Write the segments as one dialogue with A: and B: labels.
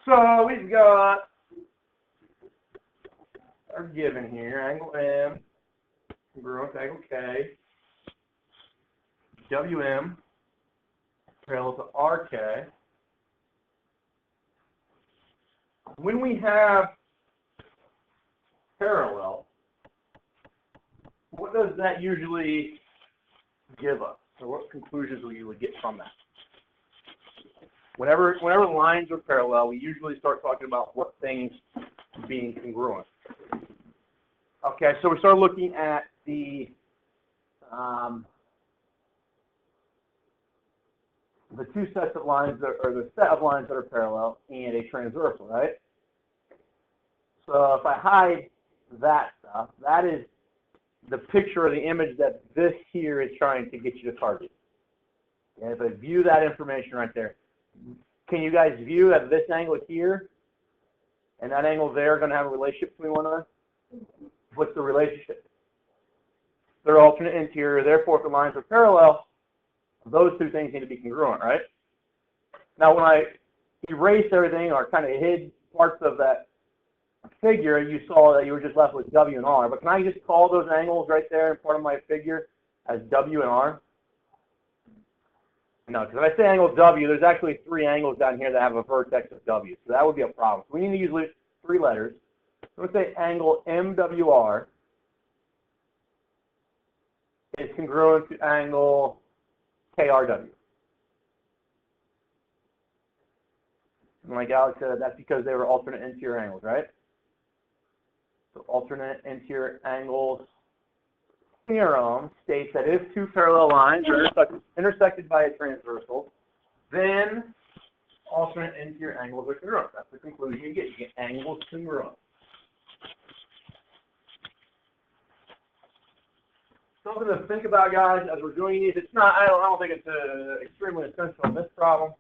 A: So we've got our given here, angle M, congruent to angle K, WM, parallel to RK. When we have parallel, what does that usually give us? Or what conclusions will you get from that? Whenever lines are parallel, we usually start talking about what things being congruent. Okay, so we start looking at the two sets of lines that are the set of lines that are parallel and a transversal, right? So if I hide that stuff, that is the picture or the image that this here is trying to get you to target. And if I view that information right there, can you guys view that this angle here and that angle there are going to have a relationship between one another? What's the relationship? They're alternate interior, therefore if the lines are parallel, those two things need to be congruent, right? Now when I erased everything or kind of hid parts of that figure, you saw that you were just left with W and R. But can I just call those angles right there in part of my figure as W and R? No, because if I say angle W, there's actually three angles down here that have a vertex of W. So that would be a problem. So we need to use three letters. So let's say angle MWR is congruent to angle KRW. And like Alex said, that's because they were alternate interior angles, right? So alternate interior angles theorem states that if two parallel lines are intersected by a transversal, then alternate interior angles are congruent. That's the conclusion you get. You get angles congruent. Something to think about, guys, as we're doing these. It's not. I don't think it's extremely essential in this problem,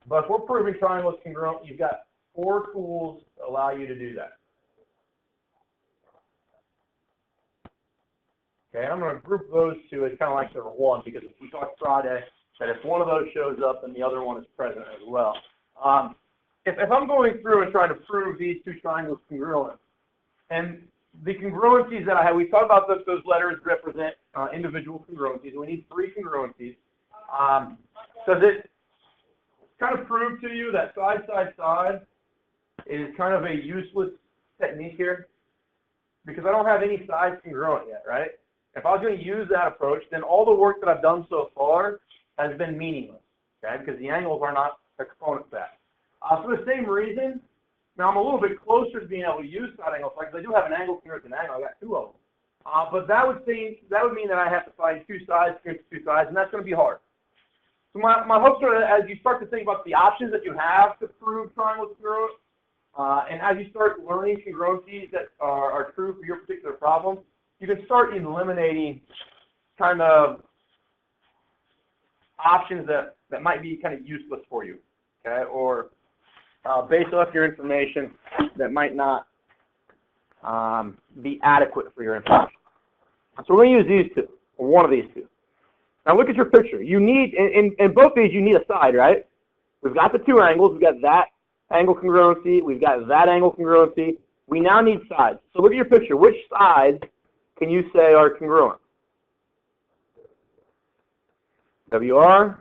A: but if we're proving triangles congruent, you've got 4 tools that allow you to do that. Okay, I'm going to group those two as kind of like they're one, because we talked Friday that if one of those shows up, then the other one is present as well. If I'm going through and trying to prove these two triangles congruent, and the congruencies that I have, we talked about those letters represent individual congruencies. We need 3 congruencies. Does it kind of prove to you that side, side, side is kind of a useless technique here? Because I don't have any sides congruent yet, right? If I was going to use that approach, then all the work that I've done so far has been meaningless, okay? Because the angles are not a component of that. For the same reason, now I'm a little bit closer to being able to use side angle because I do have an angle congruent to an angle. I got 2 of them. But that would mean that I have to find 2 sides congruent to 2 sides, and that's going to be hard. So my hopes are that as you start to think about the options that you have to prove triangles congruent, and as you start learning congruencies that are true for your particular problem, you can start eliminating kind of options that might be kind of useless for you, okay? Or based off your information that might not be adequate for your information. So we're going to use these two, or one of these two. Now look at your picture. You need, in both these, you need a side, right? We've got the 2 angles. We've got that angle congruency. We've got that angle congruency. We now need sides. So look at your picture. Which sides can you say are congruent? WR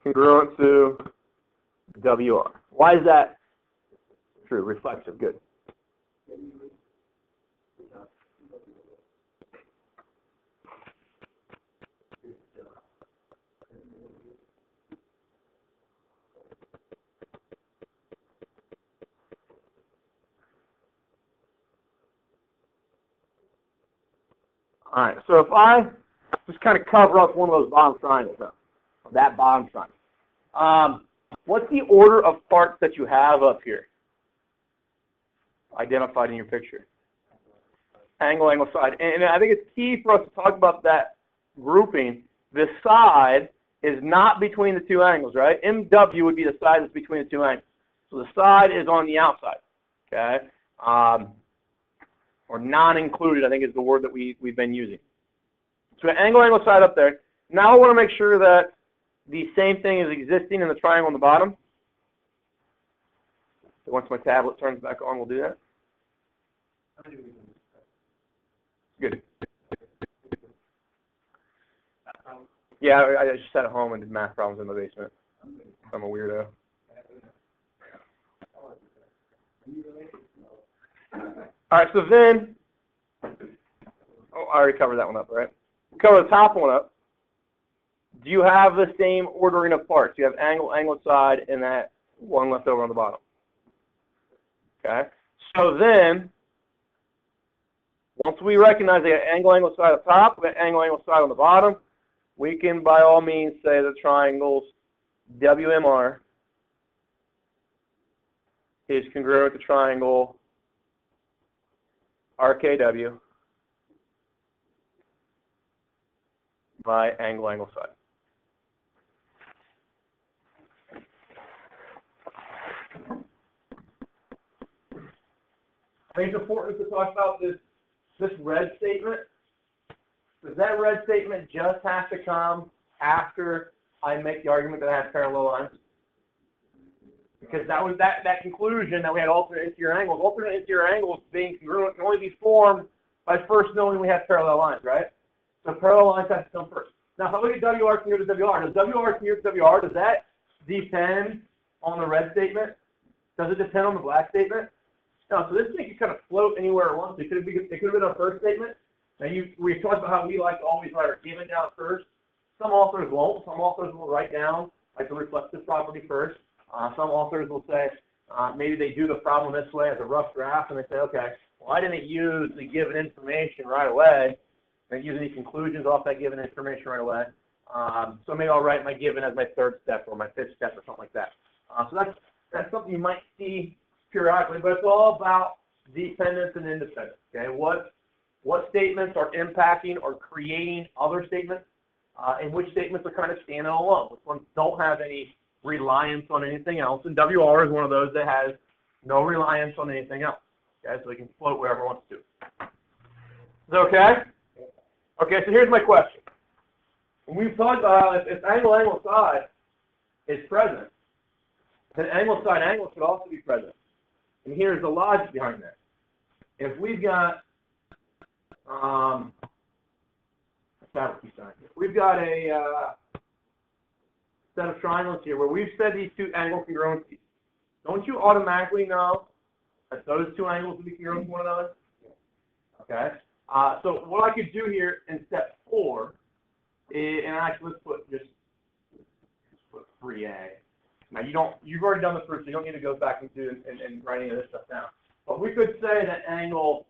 A: congruent to WR. Why is that true? Reflexive. Good. All right, so if I just kind of cover up one of those bottom triangles, that bottom triangle, what's the order of parts that you have up here identified in your picture? Angle, angle, side. And I think it's key for us to talk about that grouping. The side is not between the 2 angles, right? MW would be the side that's between the 2 angles. So the side is on the outside, okay? Or non-included, I think is the word that we've been using. So angle, angle, side up there. Now I want to make sure that the same thing is existing in the triangle on the bottom. So once my tablet turns back on, we'll do that. Good. Yeah, I just sat at home and did math problems in the basement. I'm a weirdo. All right, so then, oh, I already covered that one up, right? Cover the top one up. Do you have the same ordering of parts? You have angle, angle side, and that one left over on the bottom. Okay. So then, once we recognize the angle, angle side on the top, the angle, angle side on the bottom, we can by all means say the triangles WMR is congruent to triangle RKW by angle, angle side. I think it's important to talk about this red statement. Does that red statement just have to come after I make the argument that I have parallel lines? Because that was that conclusion that we had alternate interior angles. Alternate interior angles being congruent can only be formed by first knowing we have parallel lines, right? So parallel lines have to come first. Now, if I look at WR congruent to WR, does WR congruent to WR, does that depend on the red statement? Does it depend on the black statement? No, so this thing can kind of float anywhere it wants. It could have been our first statement. Now, we talked about how we like to always write our given down first. Some authors won't. Some authors will write down like the reflexive property first. Some authors will say maybe they do the problem this way as a rough draft, and they say, okay, well, I didn't use the given information right away. I didn't use any conclusions off that given information right away. So maybe I'll write my given as my third step or my fifth step or something like that. So that's something you might see periodically, but it's all about dependence and independence. Okay, what statements are impacting or creating other statements, and which statements are kind of standing alone, which ones don't have any reliance on anything else. And WR is one of those that has no reliance on anything else. Okay, so it can float wherever it wants to. Is that okay? Okay, so here's my question. We've talked about if angle, angle, side is present, then angle, side, angle should also be present. And here's the logic behind that. If we've got we've got a set of triangles here where we've said these two angle congruencies. Don't you automatically know that those two angles will be congruent to one another? Okay. So what I could do here in step 4 is, and actually let's put 3A. Now you've already done the proof, so you don't need to go back and write any of this stuff down. But we could say that angle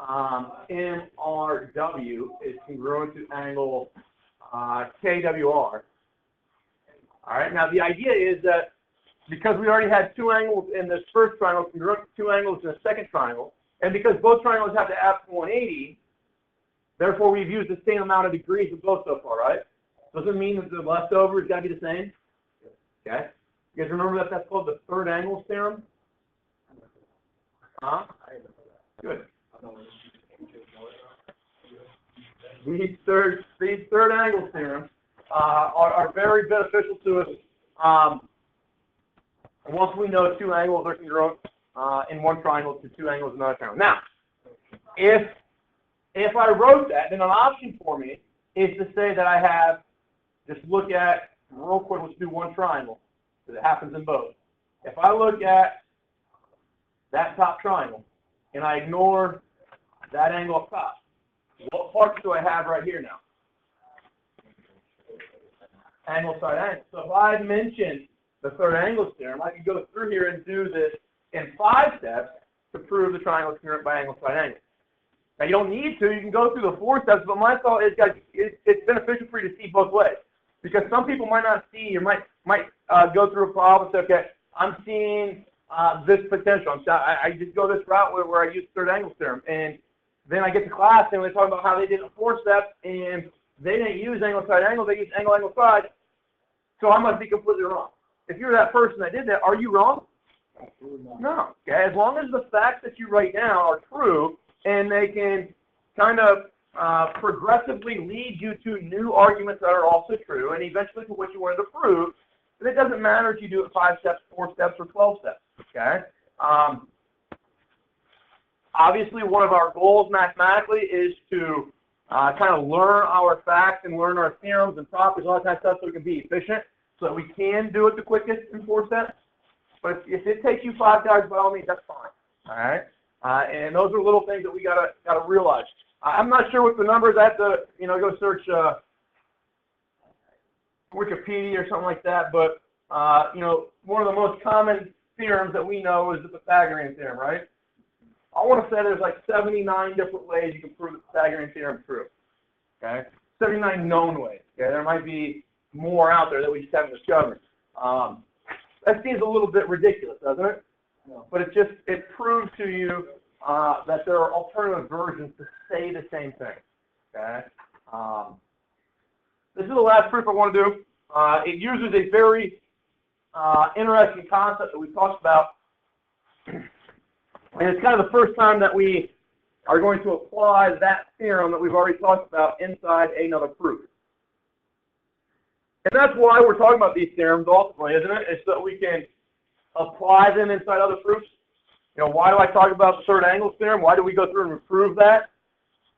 A: MRW is congruent to angle KWR. All right. Now the idea is that because we already had two angles in this first triangle, congruent to two angles in the second triangle, and because both triangles have to add 180, therefore we've used the same amount of degrees of both so far, right? Doesn't mean that the leftover has got to be the same. Okay. You guys remember that that's called the third angle theorem? Huh? Good. These third angle theorems are very beneficial to us once we know two angles are congruent in one triangle to two angles in another triangle. Now, if I wrote that, then an option for me is to say that I have, just look at, real quick, let's do one triangle, because it happens in both. If I look at that top triangle, and I ignore that angle up top, what parts do I have right here now? Angle, side, angle. So if I mentioned the third angle theorem, I can go through here and do this in 5 steps to prove the triangle is congruent by angle, side, angle. Now you don't need to. You can go through the 4 steps, but my thought is, guys, it's beneficial for you to see both ways, because some people might not see, or might go through a problem and say, okay, I'm seeing this potential. I just go this route where I use third angle theorem, and then I get to class and they talk about how they did it in 4 steps and they didn't use angle, side, angle. They used angle, angle, side. So I must be completely wrong. If you're that person that did that, are you wrong? No. Okay. As long as the facts that you write down are true and they can kind of progressively lead you to new arguments that are also true and eventually to what you wanted to prove, then it doesn't matter if you do it 5 steps, 4 steps, or 12 steps. Okay. Obviously, one of our goals mathematically is to kind of learn our facts and learn our theorems and properties, all that kind of stuff, so we can be efficient, so that we can do it the quickest in 4 steps. But if it takes you 5 guys, by all means, that's fine. All right. And those are little things that we gotta realize. I'm not sure what the numbers. I have to go search Wikipedia or something like that. But one of the most common theorems that we know is the Pythagorean theorem, right? I want to say there's like 79 different ways you can prove the Pythagorean theorem is true. Okay, 79 known ways. Okay, there might be more out there that we just haven't discovered. That seems a little bit ridiculous, doesn't it? No. But it proves to you that there are alternative versions to say the same thing. Okay. This is the last proof I want to do. It uses a very interesting concept that we talked about. And it's kind of the first time that we are going to apply that theorem that we've already talked about inside another proof. And that's why we're talking about these theorems ultimately, isn't it? It's so that we can apply them inside other proofs. Why do I talk about the third angle theorem? Why do we go through and prove that?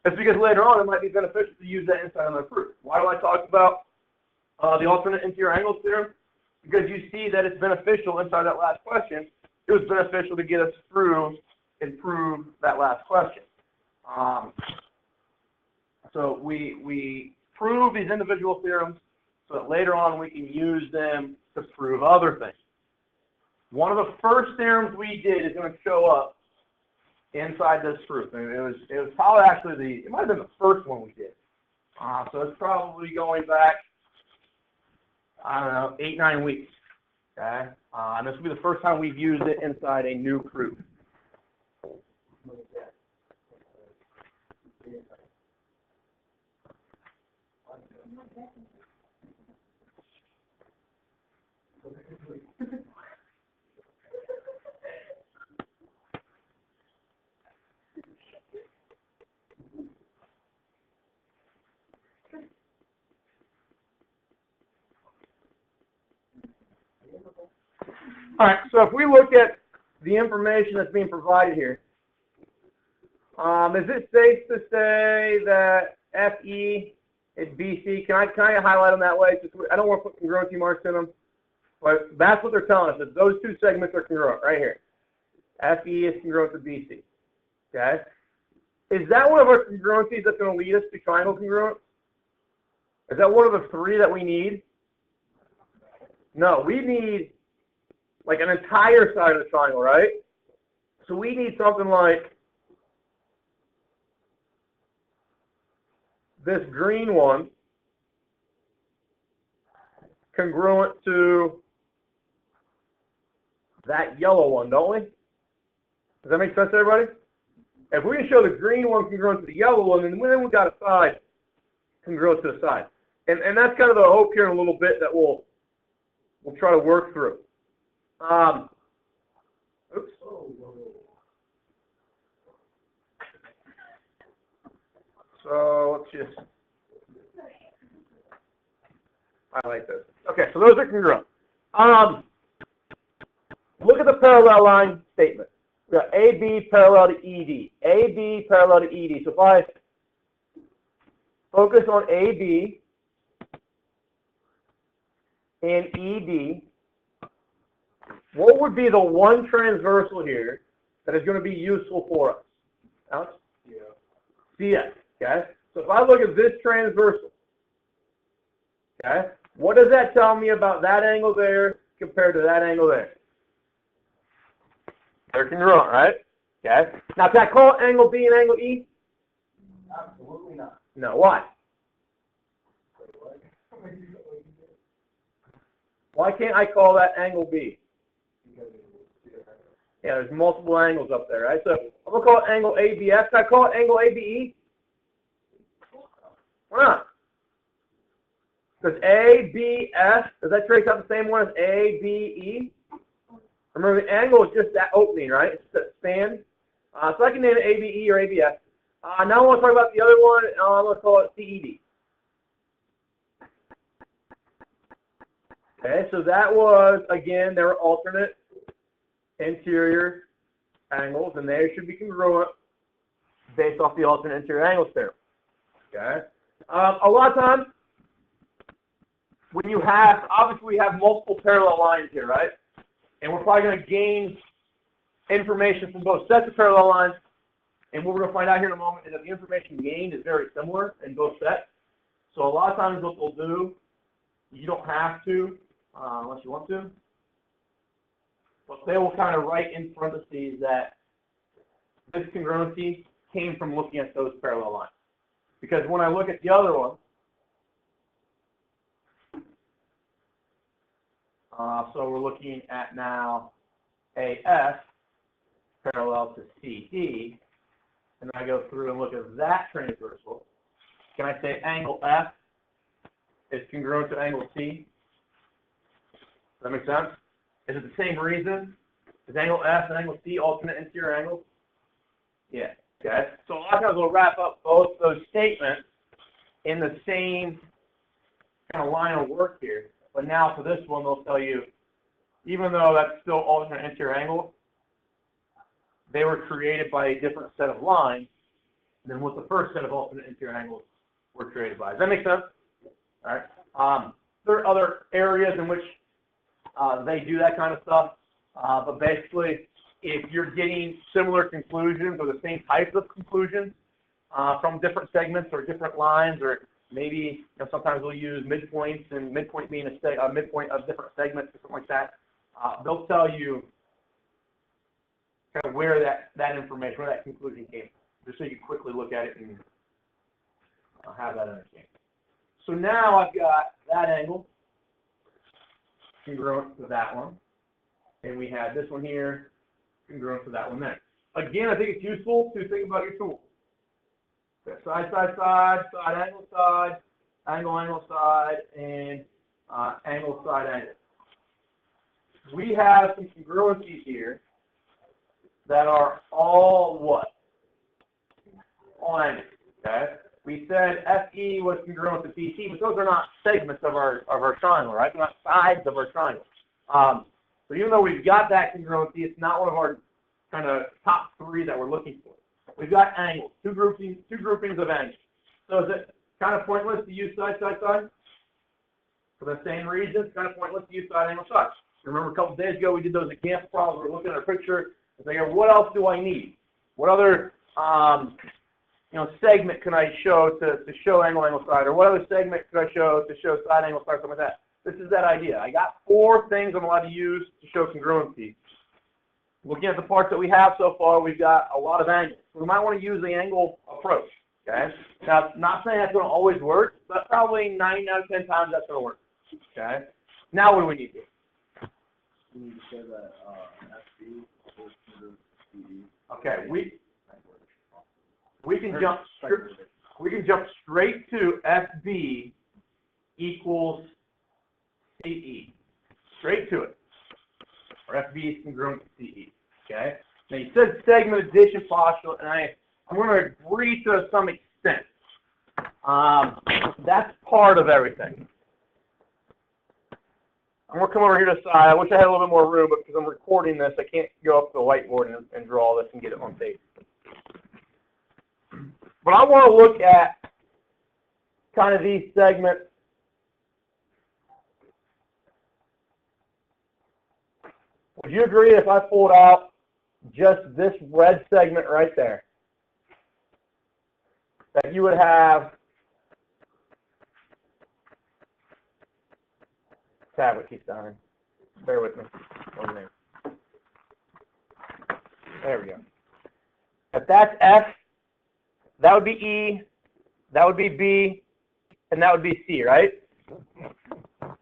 A: It's because later on it might be beneficial to use that inside another proof. Why do I talk about the alternate interior angles theorem? Because you see that it's beneficial inside that last question. It was beneficial to get us through and prove that last question. So we prove these individual theorems so that later on we can use them to prove other things. One of the first theorems we did is going to show up inside this proof. And it was probably actually it might have been the first one we did. So it's probably going back, I don't know, 8-9 weeks. Okay, and this will be the first time we've used it inside a new proof. All right, so if we look at the information that's being provided here, is it safe to say that FE is BC? Can I highlight them that way? I don't want to put congruency marks in them, but that's what they're telling us, that those two segments are congruent right here. FE is congruent to BC. Okay? Is that one of our congruencies that's going to lead us to triangle congruent? Is that one of the 3 that we need? No, we need like an entire side of the triangle, right? So we need something like this green one congruent to that yellow one, don't we? Does that make sense to everybody? If we can show the green one congruent to the yellow one, then we've got a side congruent to the side. And that's kind of the hope here in a little bit that we'll try to work through. Oops. So let's just highlight this. Okay, so those are congruent. Look at the parallel line statement. We got AB parallel to ED. AB parallel to ED. So if I focus on AB and ED, what would be the one transversal here that is going to be useful for us? Alex? Yeah. CS. Okay. So if I look at this transversal, okay, what does that tell me about that angle there compared to that angle there? They're congruent, right? Okay. Now, can I call angle B and angle E? Absolutely not. No. Why? Why can't I call that angle B? Yeah, there's multiple angles up there, right? So I'm going to call it angle ABS. Can I call it angle ABE? Why not? Because ABS, does that trace out the same one as ABE? Remember, the angle is just that opening, right? It's that span. So I can name it ABE or ABS. Now I want to talk about the other one. I'm going to call it CED. Okay, so that was, again, their alternate interior angles, and they should be congruent based off the alternate interior angles there. Okay. A lot of times, when you have, obviously we have multiple parallel lines here, right? And we're probably going to gain information from both sets of parallel lines. And what we're going to find out here in a moment is that the information gained is very similar in both sets. So a lot of times what they'll do, you don't have to, unless you want to, but they will kind of write in parentheses that this congruency came from looking at those parallel lines. Because when I look at the other one, so we're looking at now AF parallel to CD, and I go through and look at that transversal. Can I say angle F is congruent to angle C? Does that make sense? Is it the same reason? Is angle F and angle C alternate interior angles? Yeah. Okay. So a lot of times we'll wrap up both those statements in the same kind of line of work here. But now for this one, they'll tell you, even though that's still alternate interior angles, they were created by a different set of lines than what the first set of alternate interior angles were created by. Does that make sense? All right. There are other areas in which they do that kind of stuff, but basically, if you're getting similar conclusions or the same types of conclusions from different segments or different lines, or maybe sometimes we'll use midpoints, and midpoint being a midpoint of different segments or something like that, they'll tell you kind of where that information, where that conclusion came from, just so you can quickly look at it and have that understanding. So now I've got that angle congruent to that one, and we have this one here congruent to that one there. Again, I think it's useful to think about your tools. Side, side, side, side, angle, angle, side, and angle, side, angle. We have some congruencies here that are all what? All angles, okay? We said FE was congruent to BC, but those are not segments of our triangle, right? They're not sides of our triangle. So even though we've got that congruency, it's not one of our kind of top three that we're looking for. We've got angles, two groupings of angles. So is it kind of pointless to use side, side, side? For the same reason, it's kind of pointless to use side, angle, side. Remember a couple of days ago we did those example problems. We're looking at a picture and saying, what else do I need? What other segment can I show to show angle, angle, side? Or what other segment could I show to show side, angle, side, something like that? This is that idea. I got 4 things I'm allowed to use to show congruency. Looking at the parts that we have so far, we've got a lot of angles. We might want to use the angle approach. Okay. Now, not saying that's going to always work, but probably 9 out of 10 times that's going to work. Okay. Now, what do we need to do?
B: We need to say that FB equals CE.
A: Okay. We can jump straight to FB equals CE. Straight to it. Or FB is congruent to CE. Okay? Now you said segment addition postulate, and I'm going to agree to some extent. That's part of everything. I'm going to come over here to the side. I wish I had a little bit more room, but because I'm recording this, I can't go up to the whiteboard and draw this and get it on tape. But I want to look at kind of these segments. Would you agree if I pulled out just this red segment right there, that you would have, tablet keeps dying, bear with me, one minute. There we go. If that's F, that would be E, that would be B, and that would be C, right?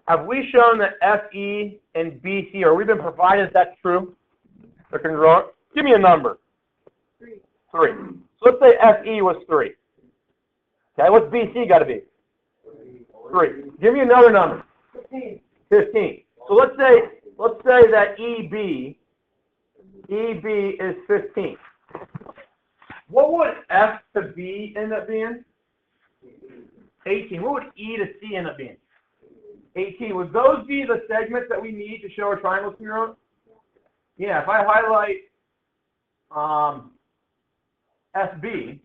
A: Have we shown that FE and BC, or we've been provided that's true? They're congruent? Give me a number. 3. So let's say FE was 3. Okay, what's BC got to be? 3. Give me another number. 15. So let's say that EB is 15. What would F to B end up being? 18. What would E to C end up being? 18. Would those be the segments that we need to show our triangle congruent? Yeah, if I highlight SB,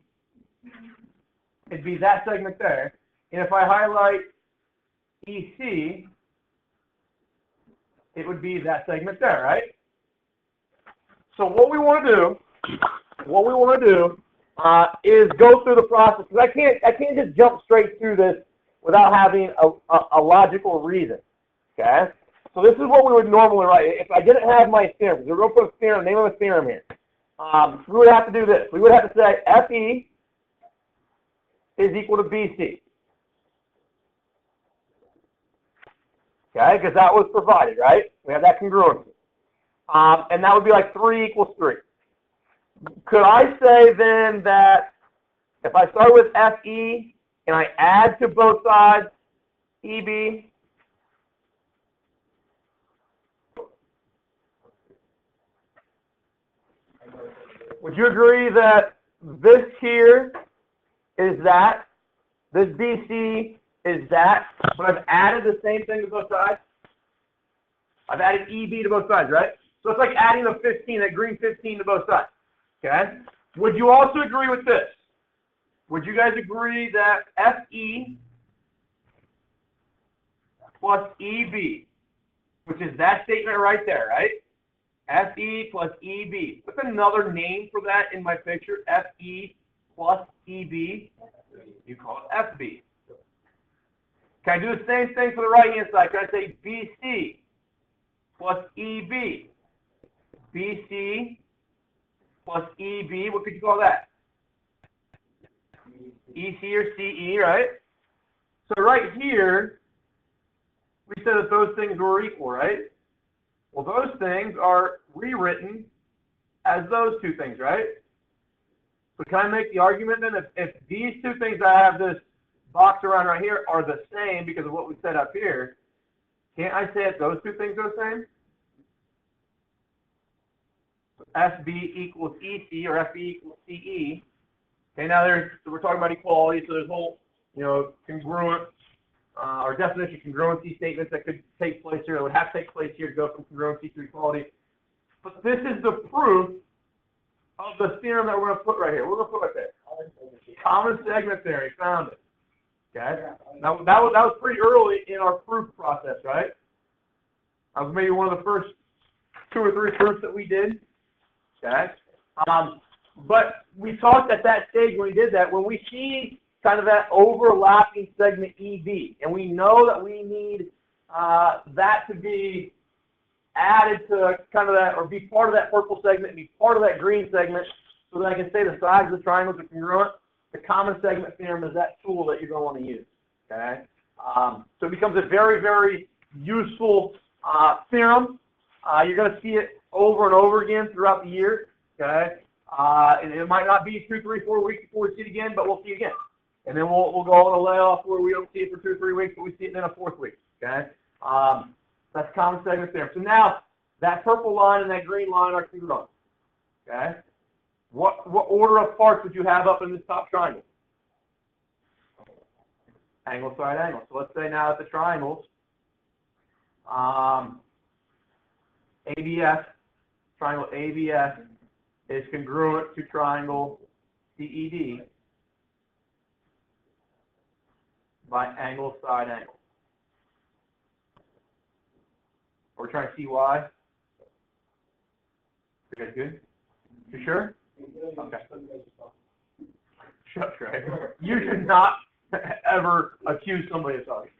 A: it'd be that segment there. And if I highlight EC, it would be that segment there, right? So what we want to do is go through the process, because I can't just jump straight through this without having a logical reason. Okay? So this is what we would normally write. If I didn't have my theorem, we're going to put a theorem, name of a theorem here. We would have to do this. We would have to say FE is equal to BC. Okay, because that was provided, right? We have that congruency. And that would be like 3 equals 3. Could I say then that if I start with FE and I add to both sides EB, would you agree that this here is that, this BC is that, but I've added the same thing to both sides? I've added EB to both sides, right? So it's like adding the 15, that green 15 to both sides, okay? Would you also agree with this? Would you guys agree that FE plus EB, which is that statement right there, right? FE plus EB. What's another name for that in my picture? FE plus EB. You call it FB. Can I do the same thing for the right-hand side? Can I say BC plus EB? BC plus EB, what could you call that? EC or CE, right? So right here, we said that those things were equal, right? Well, those things are rewritten as those two things, right? So can I make the argument then if these two things I have this box around right here are the same because of what we said up here, can't I say that those two things are the same? FB equals EC or FB equals CE. Okay, now so we're talking about equality, so there's whole, congruent or definition congruency statements that could take place here, that would have to take place here to go from congruency to equality. But this is the proof of the theorem that we're going to put right here. We're going to put right there. Common segment theory, found it. Okay. Now that was pretty early in our proof process, right? That was maybe one of the first 2 or 3 proofs that we did. Okay. But we talked at that stage when we did that, when we see kind of that overlapping segment EB, and we know that we need that to be added to kind of that, or be part of that purple segment, be part of that green segment, so that I can say the sides of the triangles are congruent. The common segment theorem is that tool that you're going to want to use. Okay. So it becomes a very, very useful theorem. You're going to see it over and over again throughout the year. Okay. And it might not be 2, 3, 4 weeks before we see it again, but we'll see it again. And then we'll go on a layoff where we don't see it for 2 or 3 weeks, but we see it in a 4th week. Okay. That's common segment theorem. So now that purple line and that green line are congruent. Okay. What order of parts would you have up in this top triangle? Angle, side, angle. So let's say now that the triangles, ABS, triangle ABS is congruent to triangle CED by angle, side, angle. We're trying to see why. You guys good? You sure? Okay. Shut, Craig. You should not ever accuse somebody of talking.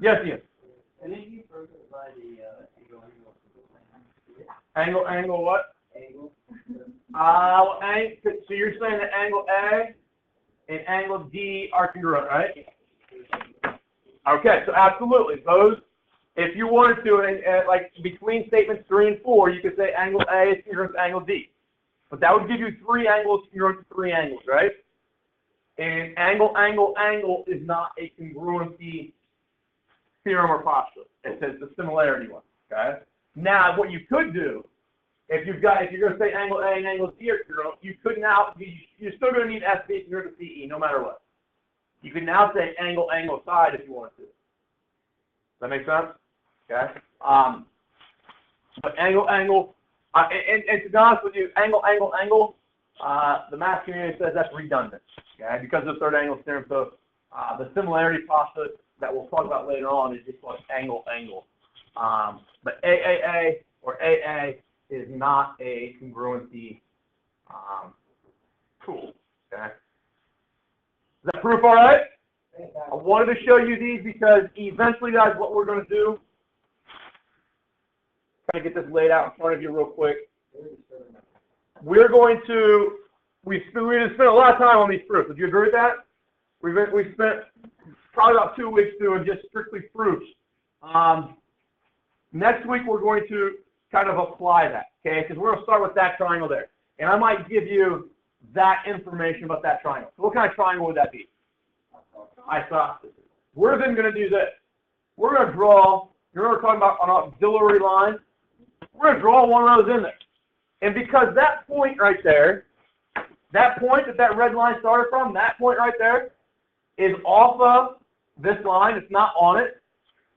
A: Yes, Ian.
B: And then you broke it by the
A: Angle what?
B: angle.
A: So you're saying that angle A and angle D are congruent, right? Okay, so absolutely. Those, if you wanted to, and like between statements 3 and 4, you could say angle A is congruent to angle D. But that would give you 3 angles congruent to 3 angles, right? And angle, angle, angle is not a congruency theorem or postulate. It's a similarity one, okay? Now, what you could do, if you're going to say angle A and angle D are congruent, you could now, you're still going to need SB congruent to CE no matter what. You can now say angle, angle, side if you want to. Does that make sense? Okay. But angle, angle, and to be honest with you, angle, angle, angle, the math community says that's redundant, okay, because of the third angle theorem. So the similarity process that we'll talk about later on is just like angle, angle. But AAA or AA is not a congruency tool, okay? Is that proof all right? I wanted to show you these because eventually, guys, what we're going to do, try to get this laid out in front of you real quick. We're going to, we just spent a lot of time on these proofs. Would you agree with that? We spent probably about 2 weeks doing just strictly proofs. Next week, we're going to kind of apply that, okay? Because we're going to start with that triangle there. And I might give you that information about that triangle. So what kind of triangle would that be? Isosceles. We're then going to do this. We're going to draw, you remember talking about an auxiliary line? We're going to draw one of those in there. And because that point right there, that point that red line started from, that point right there, is off of this line, it's not on it.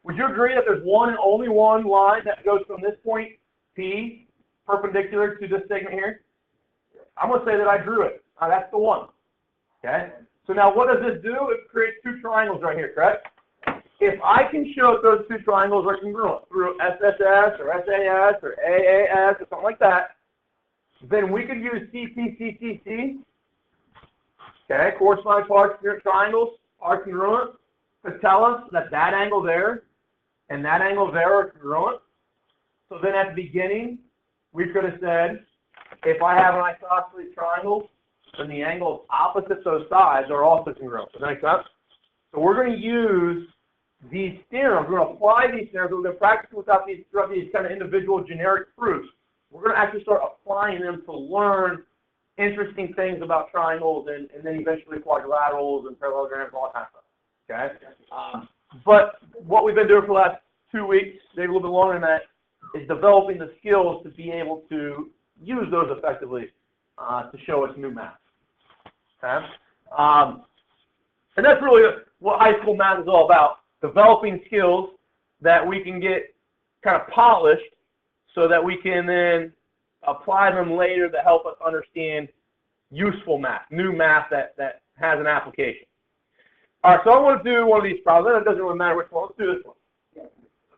A: Would you agree that there's one and only one line that goes from this point, P, perpendicular to this segment here? I'm going to say that I drew it. That's the one. Okay? So now what does this do? It creates two triangles right here, correct? If I can show that those two triangles are congruent through SSS or SAS or AAS or something like that, then we could use CPCCC, okay, corresponding parts of triangles are congruent, to tell us that that angle there and that angle there are congruent. So then at the beginning, we could have said, if I have an isosceles triangle, then the angles opposite those sides are also congruent. Does that make sense? So we're going to use these theorems. We're going to apply these theorems. We're going to practice without these kind of individual generic proofs. We're going to actually start applying them to learn interesting things about triangles and then eventually quadrilaterals and parallelograms and all that kind of stuff. Okay? But what we've been doing for the last 2 weeks, maybe a little bit longer than that, is developing the skills to be able to use those effectively to show us new math. Okay? And that's really what high school math is all about, developing skills that we can get kind of polished so that we can then apply them later to help us understand useful math, new math that has an application. All right, so I want to do one of these problems. It doesn't really matter which one. Let's do this one.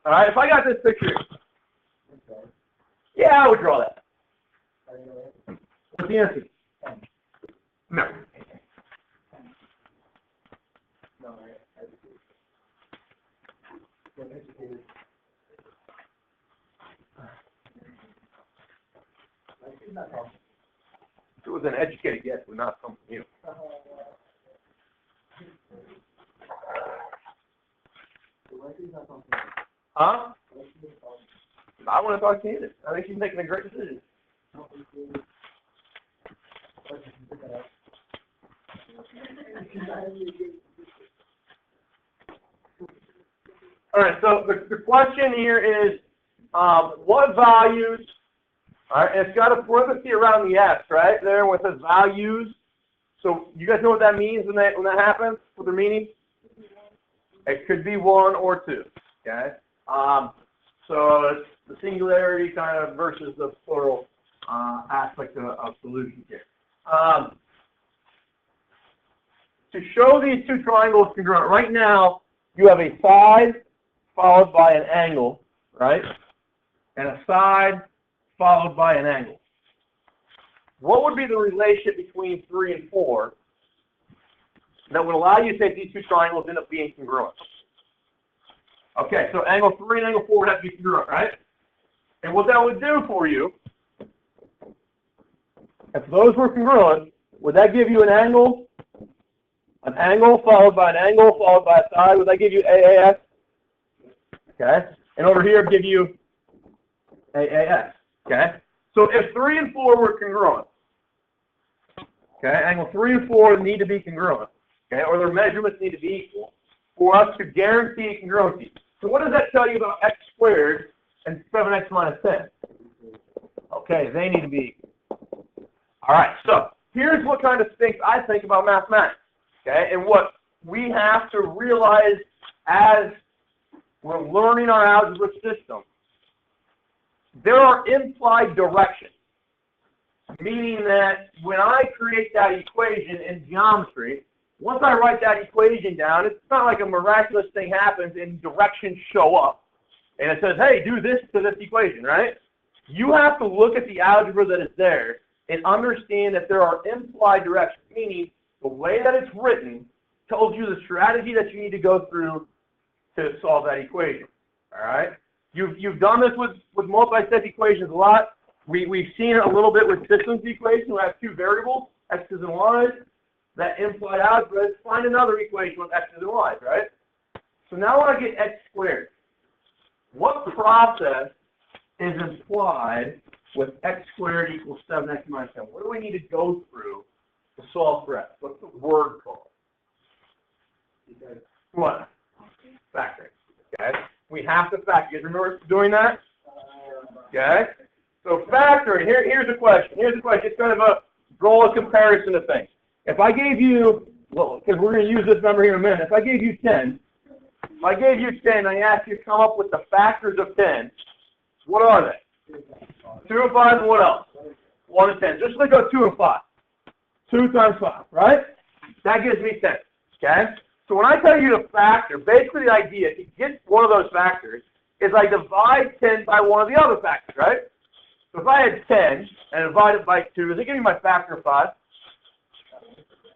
A: All right, if I got this picture, yeah, I would draw that. What's the answer? No. It was an educated guess, but not something new. Huh? I want to talk to you. I think she's making a great decision. All right, so the question here is, what values, all right, and it's got a parenthesis around the S, right, there where it says values. So you guys know what that means when that happens, what they're meaning? It could be 1 or 2, okay? So it's the singularity kind of versus the plural aspect of solutions here. To show these two triangles congruent, right now you have a side followed by an angle, right? And a side followed by an angle. What would be the relationship between 3 and 4 that would allow you to say these two triangles end up being congruent? Okay, so angle 3 and angle 4 would have to be congruent, right? And what that would do for you, if those were congruent, would that give you an angle followed by an angle followed by a side? Would that give you AAS? Okay. And over here, give you AAS. Okay. So if 3 and 4 were congruent, okay, angle 3 and 4 need to be congruent, okay, or their measurements need to be equal for us to guarantee congruency. So what does that tell you about x squared and 7x minus 10? Okay, they need to be equal. All right, so here's what kind of things I think about mathematics, okay, and what we have to realize as we're learning our algebra system. there are implied directions, meaning that when I create that equation in geometry, once I write that equation down, it's not like a miraculous thing happens and directions show up. And it says, hey, do this to this equation, right? You have to look at the algebra that is there and understand that there are implied directions, meaning the way that it's written tells you the strategy that you need to go through to solve that equation, all right? You've done this with multi-step equations a lot. We've seen it a little bit with systems equations. We have two variables, x's and y's. That implied algebra is find another equation with x's and y's, right? So now when I get x squared, what process is implied with x squared equals 7x minus 10? What do we need to go through to solve for x? What's the word called? What? Factoring. Okay? We have to factor. You guys remember doing that? Okay? So factoring, here's the question. It's kind of a draw a comparison of things. If I gave you, well, because we're going to use this number here in a minute. If I gave you 10, and I asked you to come up with the factors of 10, what are they? 2 and 5 and what else? 1 and 10. Just let go 2 and 5. 2 times 5, right? That gives me 10, okay? So when I tell you to factor, basically the idea to get one of those factors is I divide 10 by one of the other factors, right? So if I had 10 and divide it by 2, does it give me my factor of 5?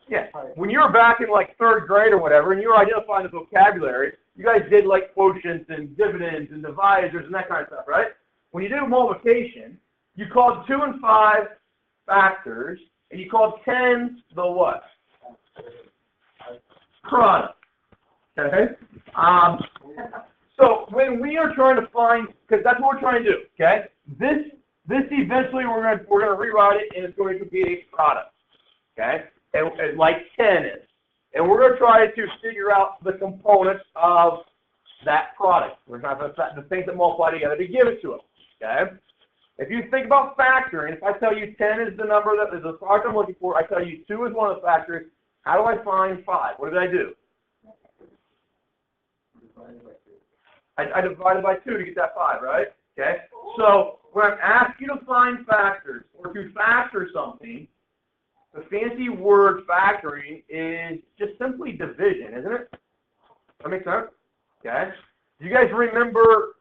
A: Yeah. When you were back in like 3rd grade or whatever, and you were identifying the vocabulary, you guys did like quotients and dividends and divisors and that kind of stuff, right? When you did multiplication, you called 2 and 5 factors, and you called 10 the what? Product. Okay? So when we are trying to find, because that's what we're trying to do, okay? This eventually we're going to rewrite it, and it's going to be a product, okay? And like 10 is. And we're going to try to figure out the components of that product. We're going to have the things that multiply together to give it to us, okay? If you think about factoring, if I tell you 10 is the number that is the product I'm looking for, I tell you 2 is one of the factors, how do I find 5? What did I do? I divided by 2 to get that 5, right? Okay? So when I'm asking you to find factors or to factor something, the fancy word factoring is just simply division, isn't it? That makes sense? Okay? Do you guys remember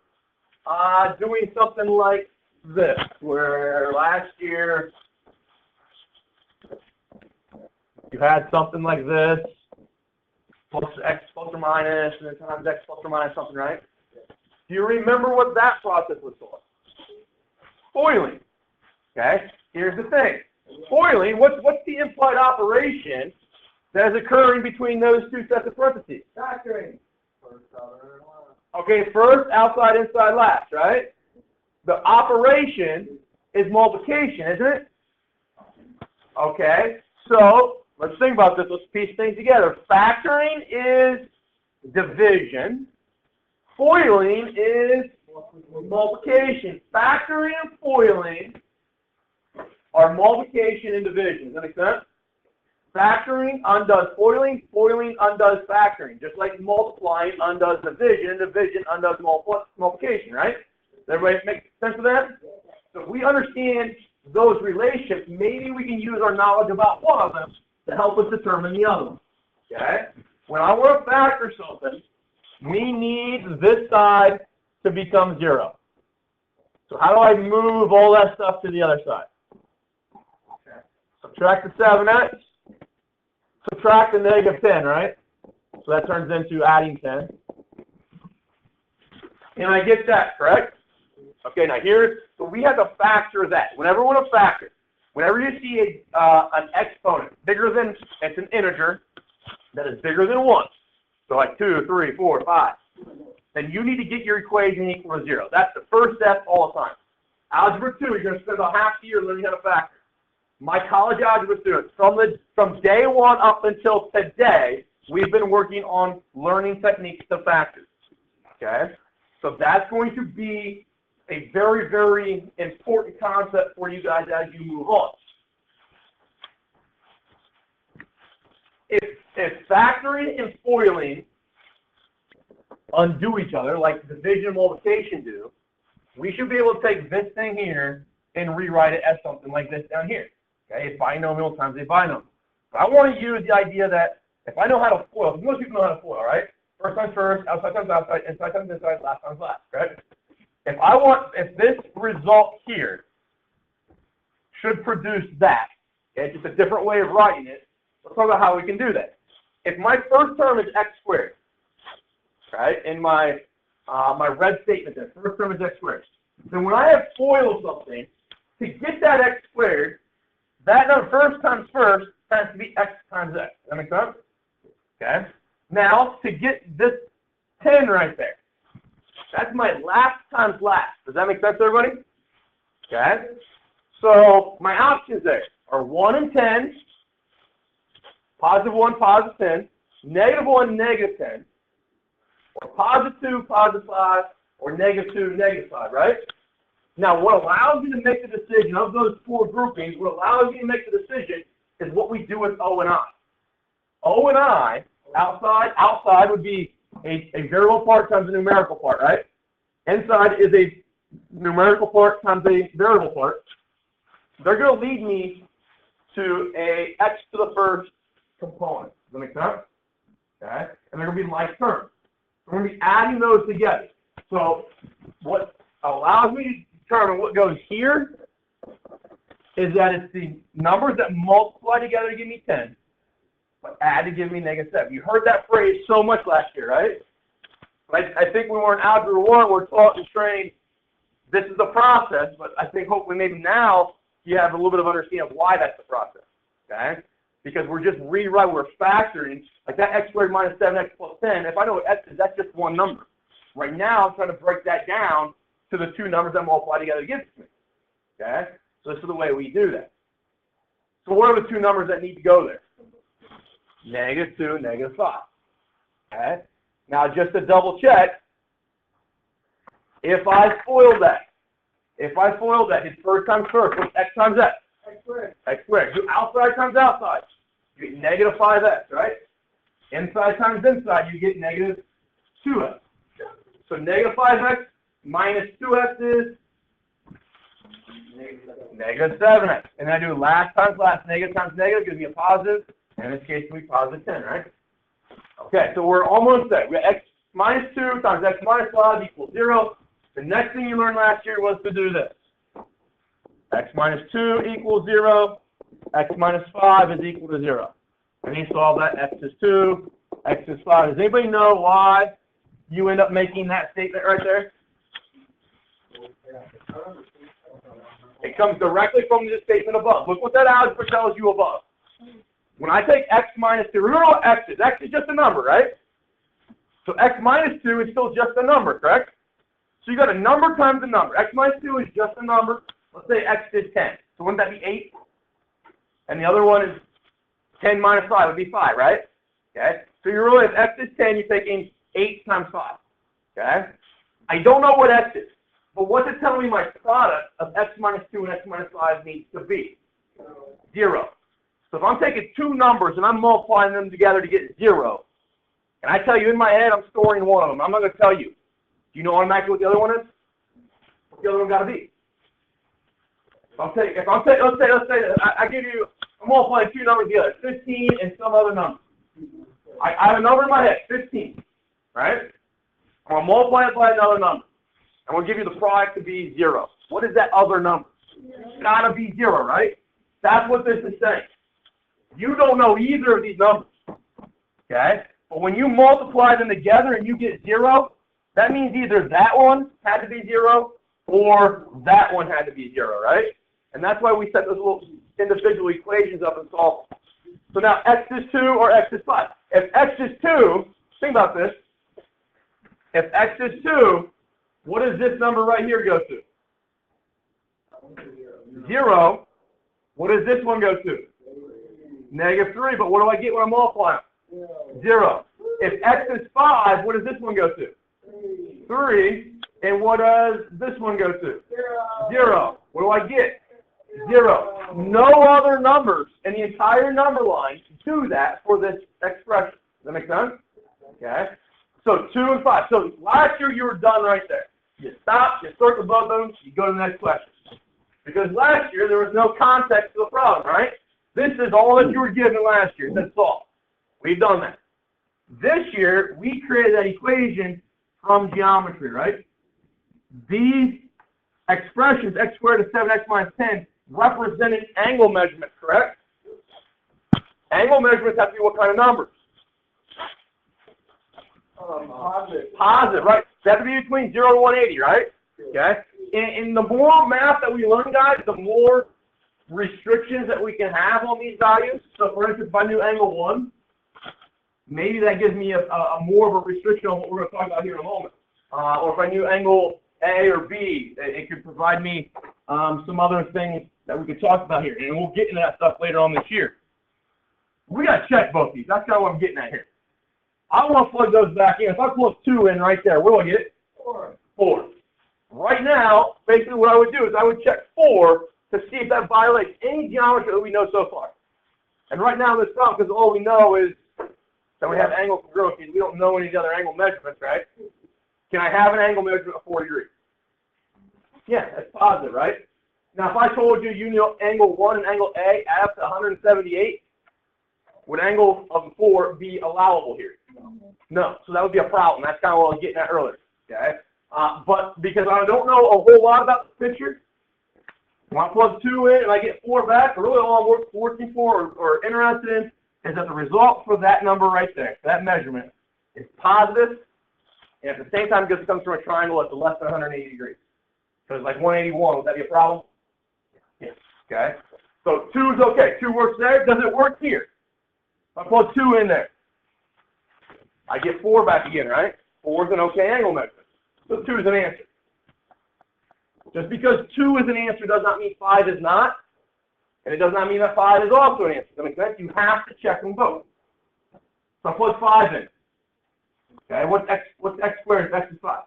A: doing something like this, where last year you had something like this, plus x plus or minus, and then times x plus or minus something, right? Do you remember what that process was for? Foiling. Okay? Here's the thing. Foiling, what's the implied operation that is occurring between those two sets of parentheses?
B: Factoring. First, outer, and last.
A: Okay, first, outside, inside, last, right? The operation is multiplication, isn't it? Okay, so let's think about this. Let's piece things together. Factoring is division. Foiling is multiplication. Factoring and foiling are multiplication and division. Does that make sense? Factoring undoes foiling, foiling undoes factoring. Just like multiplying undoes division, and division undoes multiplication, right? Does everybody make sense of that? So if we understand those relationships, maybe we can use our knowledge about one of them to help us determine the other one. Okay? When I want to factor something, we need this side to become 0. So how do I move all that stuff to the other side? Okay. Subtract the 7x, subtract the negative 10, right? So that turns into adding 10. And I get that, correct? Okay, now so we have to factor that. Whenever we want to factor, whenever you see an exponent bigger than, it's an integer that is bigger than 1, so like 2, 3, 4, 5, then you need to get your equation equal to 0. That's the first step all the time. Algebra 2, you're going to spend about half the year learning how to factor. My college algebra students, from day 1 up until today, we've been working on learning techniques to factor. Okay? So that's going to be a very, very important concept for you guys as you move on. If factoring and foiling undo each other, like division and multiplication do, we should be able to take this thing here and rewrite it as something like this down here. Okay, a binomial times a binomial. But I want to use the idea that if I know how to FOIL, most people know how to FOIL, right? First times first, outside times outside, inside times inside, last times last, right? If this result here should produce that, okay, just a different way of writing it, let's talk about how we can do that. If my first term is x squared, right, in my my red statement there, first term is x squared, then when I have FOIL something, to get that x squared, that number first times first has to be x times x. Does that make sense? Okay. Now, to get this 10 right there, that's my last times last. Does that make sense, everybody? Okay. So my options there are 1 and 10, positive 1, positive 10, negative 1, negative 10, or positive 2, positive 5, or negative 2, negative 5, right? Now, what allows you to make the decision of those four groupings, what allows you to make the decision is what we do with O and I. O and I, outside would be a variable part times a numerical part, right? Inside is a numerical part times a variable part. They're going to lead me to a x to the first component. Does that make sense? Okay? And they're going to be like terms. We're going to be adding those together. So what allows me to determine what goes here is that it's the numbers that multiply together to give me 10, but add to give me negative 7. You heard that phrase so much last year, right? I think when we're in Algebra 1, we're taught and trained this is the process, but I think hopefully maybe now you have a little bit of understanding of why that's the process, okay? Because we're just rewriting, we're factoring, like that x squared minus 7x plus 10, if I know what x is, that's just one number. Right now, I'm trying to break that down to the two numbers that multiply together to give it to me, okay? So this is the way we do that. So what are the two numbers that need to go there? Negative 2, negative 5, okay? Now, just to double check, if I FOIL that, it's first times first, what's x times x? X squared. X squared. Do outside times outside, you get negative 5x, right? Inside times inside, you get negative 2x. So negative 5x minus 2x is negative 7x. And I do last times last, negative times negative gives me a positive. In this case, it will be positive 10, right? Okay, so we're almost there. We got x minus 2 times x minus 5 equals 0. The next thing you learned last year was to do this. X minus 2 equals 0. X minus 5 is equal to 0. And you solve that. X is 2. X is 5. Does anybody know why you end up making that statement right there? It comes directly from the statement above. Look what that algebra tells you above. When I take x minus 2, remember what x is. X is just a number, right? So x minus 2 is still just a number, correct? So you got a number times a number. X minus 2 is just a number. Let's say x is 10. So wouldn't that be 8? And the other one is 10 minus 5 would be 5, right? Okay? So you really, if x is 10, you're taking 8 times 5. Okay? I don't know what x is. But what's it telling me my product of x minus 2 and x minus 5 needs to be? 0. So if I'm taking two numbers and I'm multiplying them together to get 0, and I tell you in my head I'm storing one of them, I'm not going to tell you. Do you know automatically what the other one is? What's the other one got to be? Let's say I give you, I'm multiplying two numbers together, 15 and some other number. I have a number in my head, 15, right? I'm going to multiply it by another number. I'm going to give you the product to be 0. What is that other number? It's got to be 0, right? That's what this is saying. You don't know either of these numbers, okay? But when you multiply them together and you get 0, that means either that one had to be 0 or that one had to be 0, right? And that's why we set those little individual equations up and solve them. So now x is 2 or x is 5. If x is 2, think about this. If x is 2, what does this number right here go to? 0. What does this one go to? Negative 3, but what do I get when I multiply them? 0. If x is 5, what does this one go to? 3. And what does this one go to? 0. What do I get? 0. No other numbers in the entire number line do that for this expression. Does that make sense? Okay. So 2 and 5. So last year you were done right there. You stop, you circle both of them, you go to the next question. Because last year, there was no context to the problem, right? This is all that you were given last year. That's all. We've done that. This year, we created that equation from geometry, right? These expressions, x squared to 7x minus 10, represented angle measurements, correct? Angle measurements have to be what kind of numbers? Positive, right? They have to be between 0 and 180, right? Okay? And the more math that we learn, guys, the more restrictions that we can have on these values. So, for instance, if I knew angle 1, maybe that gives me a more of a restriction on what we're going to talk about here in a moment. Or if I knew angle A or B, it could provide me some other things that we could talk about here. And we'll get into that stuff later on this year. We got to check both these. That's kind of what I'm getting at here. I want to plug those back in. If I plug 2 in right there, what do I get? 4. Right now, basically what I would do is I would check 4 to see if that violates any geometry that we know so far. And right now, this problem, because all we know is that we have angle congruency. We don't know any of the other angle measurements, right? Can I have an angle measurement of 4 degrees? Yeah, that's positive, right? Now, if I told you you know angle 1 and angle A add up to 178, would angle of 4 be allowable here? No. So that would be a problem. That's kind of what I was getting at earlier. Okay? But because I don't know a whole lot about the picture, when I plug 2 in and I get 4 back, really all I'm working for or interested in is that the result for that number right there, that measurement, is positive, and at the same time, because it comes from a triangle that's less than 180 degrees. So it's like 181. Would that be a problem? Yes. Okay? So 2 is okay. 2 works there. Does it work here? If I plug 2 in there, I get 4 back again, right? 4 is an okay angle measurement. So 2 is an answer. Just because 2 is an answer does not mean 5 is not, and it does not mean that 5 is also an answer. Does that make sense? You have to check them both. So I plug 5 in. Okay, what's x squared? X is 5.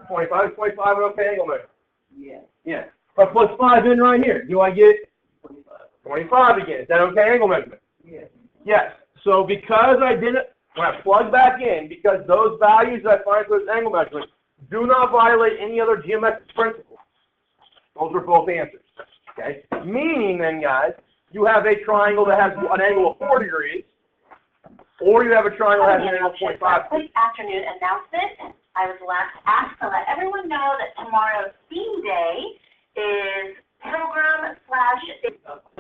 A: 25. Is 25 an okay angle measurement?
B: Yeah.
A: Yeah. If I plug 5 in right here, do I get 25 again? Is that okay angle measurement?
B: Yeah.
A: Yes. So because I didn't, when I plug back in, because those values that I find for this angle measurement do not violate any other geometric principles, those are both answers. Okay? Meaning then, guys, you have a triangle that has an angle of 4 degrees, or you have a triangle that has an angle of 25 degrees.
C: Quick afternoon announcement. I was last asked to let everyone know that tomorrow's theme day is Pilgrim /